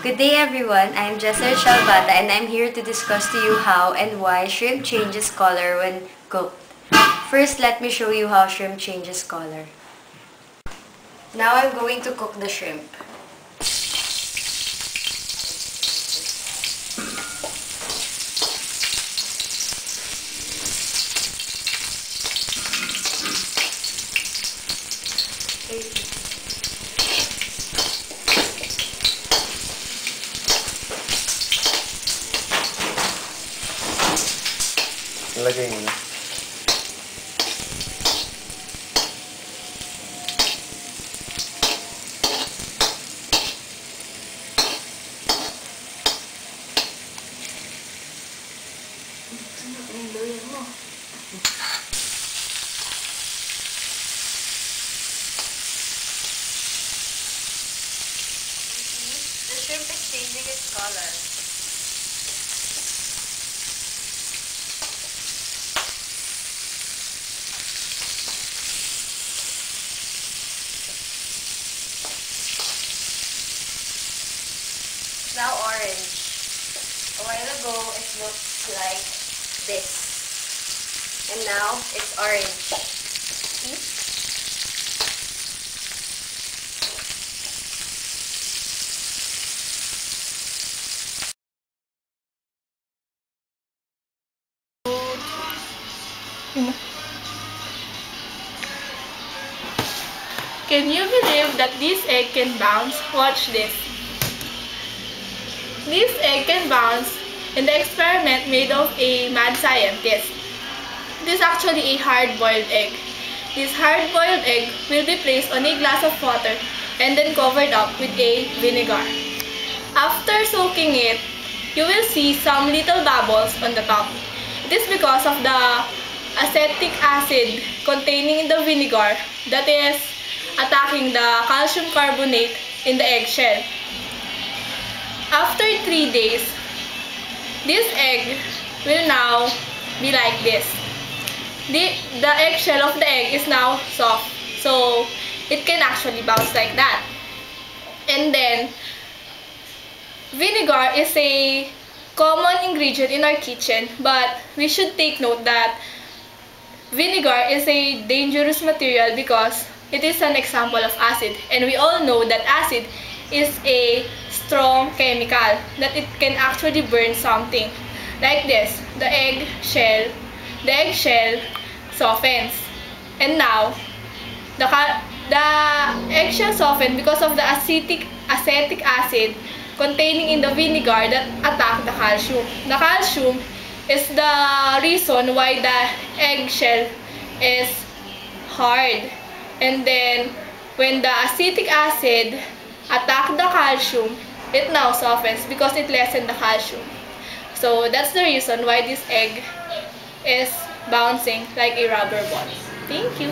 Good day everyone, I'm Jessa BATA and I'm here to discuss to you how and why shrimp changes color when cooked. First, let me show you how shrimp changes color. Now I'm going to cook the shrimp. Lagay mo na. The shrimp is changing its color. Now orange. A while ago, it looks like this. And now, it's orange. See? Can you believe that this egg can bounce? Watch this. This egg can bounce in the experiment made of a mad scientist. It is actually a hard-boiled egg. This hard-boiled egg will be placed on a glass of water and then covered up with a vinegar. After soaking it, you will see some little bubbles on the top. It is because of the acetic acid containing in the vinegar that is attacking the calcium carbonate in the eggshell. After 3 days, this egg will now be like this. The eggshell of the egg is now soft, so it can actually bounce like that. And then, vinegar is a common ingredient in our kitchen, but we should take note that vinegar is a dangerous material because it is an example of acid, and we all know that acid is a strong chemical that it can actually burn something. Like this, the eggshell softens, and now the eggshell softened because of the acetic acid containing in the vinegar that attack the calcium. The calcium is the reason why the eggshell is hard. And then, when the acetic acid attack the calcium, it now softens because it lessens the calcium. So that's the reason why this egg is bouncing like a rubber ball. Thank you.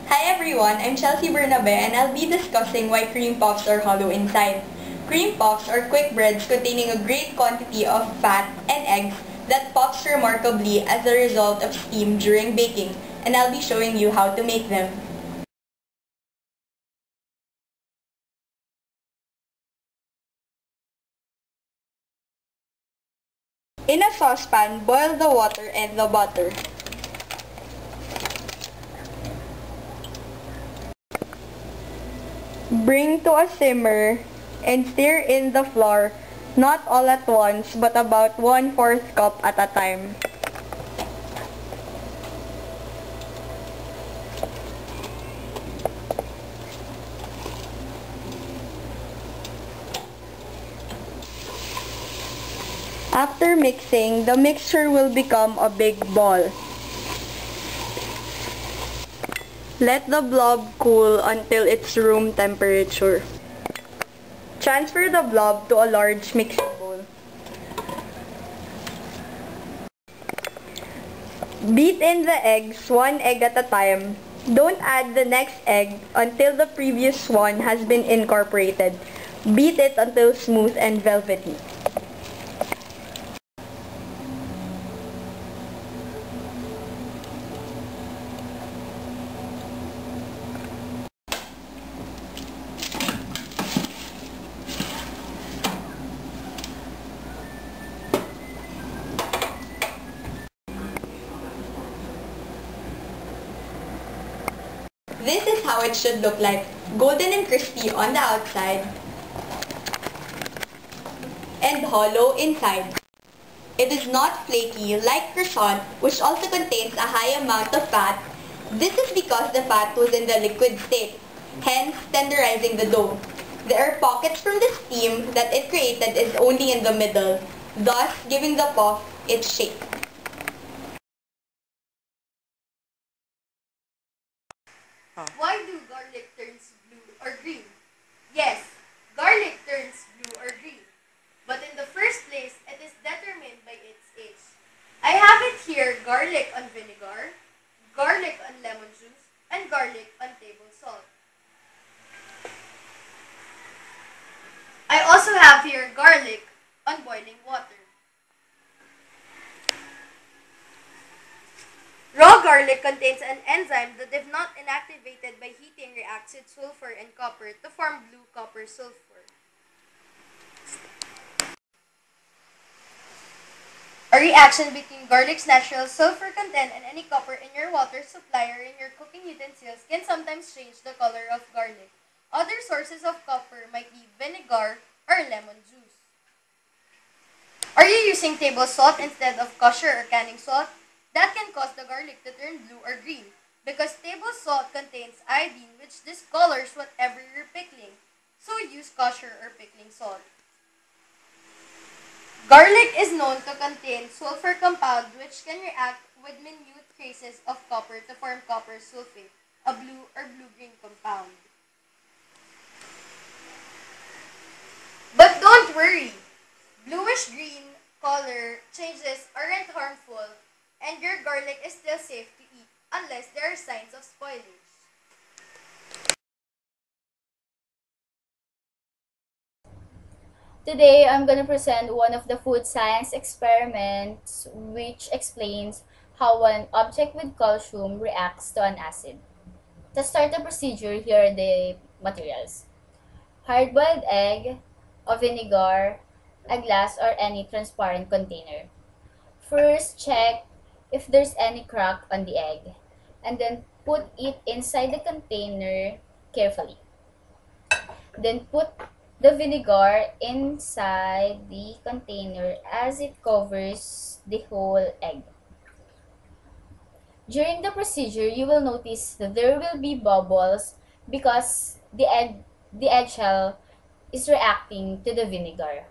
Hi everyone, I'm BERNABE and I'll be discussing why cream puffs are hollow inside. Cream puffs are quick breads containing a great quantity of fat and eggs that puffs remarkably as a result of steam during baking, and I'll be showing you how to make them. In a saucepan, boil the water and the butter. Bring to a simmer and stir in the flour, not all at once, but about 1/4 cup at a time. After mixing, the mixture will become a big ball. Let the blob cool until it's room temperature. Transfer the blob to a large mixing bowl. Beat in the eggs, 1 egg at a time. Don't add the next egg until the previous one has been incorporated. Beat it until smooth and velvety. This is how it should look like, golden and crispy on the outside and hollow inside. It is not flaky like croissant, which also contains a high amount of fat. This is because the fat was in the liquid state, hence tenderizing the dough. There are pockets from the steam that it created is only in the middle, thus giving the puff its shape. Why do garlic turns blue or green? Yes, garlic turns blue or green. But in the first place, it is determined by its age. I have it here: garlic on vinegar, garlic on lemon juice, and garlic on table salt. I also have here garlic on boiling water. Raw garlic contains an enzyme that, if not inactivated by heating, reacts with sulfur and copper to form blue copper sulfur. A reaction between garlic's natural sulfur content and any copper in your water supply or in your cooking utensils can sometimes change the color of garlic. Other sources of copper might be vinegar or lemon juice. Are you using table salt instead of kosher or canning salt? That can cause the garlic to turn blue or green because table salt contains iodine, which discolors whatever you're pickling. So use kosher or pickling salt. Garlic is known to contain sulfur compound which can react with minute traces of copper to form copper sulfate, a blue or blue-green compound. But don't worry! Bluish-green color changes aren't harmful and your garlic is still safe to eat unless there are signs of spoilage. Today, I'm going to present one of the food science experiments which explains how an object with calcium reacts to an acid. To start the procedure, here are the materials: hard-boiled egg, a vinegar, a glass or any transparent container. First, check if there's any crack on the egg, and then put it inside the container carefully. Then put the vinegar inside the container as it covers the whole egg. During the procedure, you will notice that there will be bubbles because the eggshell is reacting to the vinegar.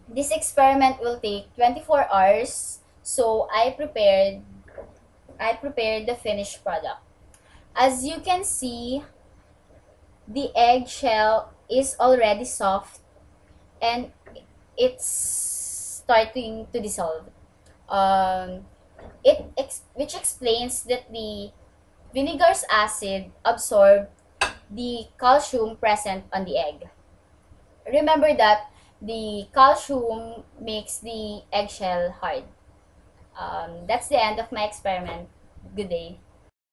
This experiment will take 24 hours, so I prepared the finished product. As you can see, the eggshell is already soft and it's starting to dissolve. Which explains that the vinegar's acid absorbed the calcium present on the egg. Remember that the calcium makes the eggshell hard. That's the end of my experiment. Good day.